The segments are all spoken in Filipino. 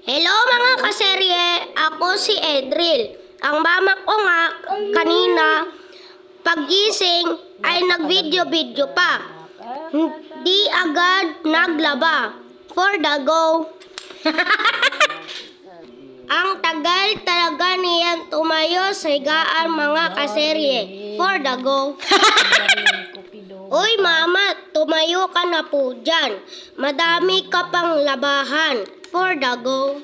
Hello mga kaserye, ako si Edril. Ang mama ko nga kanina paggising ay nag-video-video pa. Hindi agad naglaba. For the go. Ang tagal talaga niyan tumayo sa higaan mga kaserye. For the go. Uy mama, tumayo ka na po dyan. Madami ka pang labahan. For the go.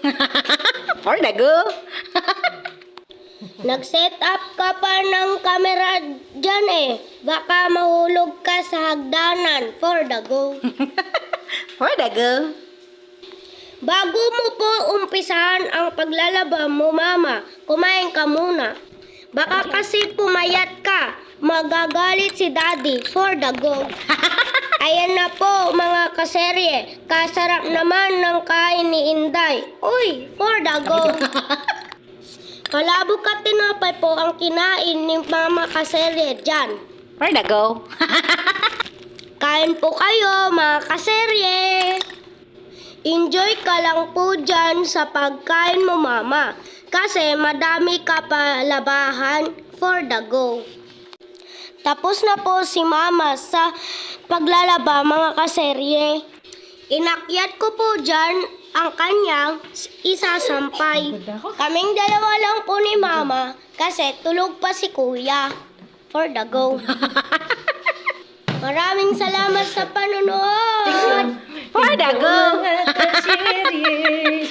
For the go. Nag-set up ka pa ng camera dyan eh. Baka mahulog ka sa hagdanan. For the go. For the go. Bago mo po umpisahan ang paglalaba mo mama, kumain ka muna. Baka kasi pumayat ka. Magagalit si daddy. For the go. Ayan na po mga kaserye. Kasarap naman ng kain ni Inday. Uy, for the go. Kalabog at tinapay po ang kinain ni mama kaserye dyan. For the go. Kain po kayo mga kaserye. Enjoy ka lang po dyan sa pagkain mo mama. Kasi madami ka pa labahan. For the go. Tapos na po si mama sa paglalaba mga kaserye. Inakyat ko po dyan ang kanyang isasampay. Kaming dalawa lang po ni mama kasi tulog pa si kuya. For the go. Maraming salamat sa panonood. For the go.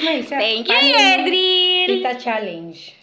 May isa. Thank you, Edril. Tita challenge.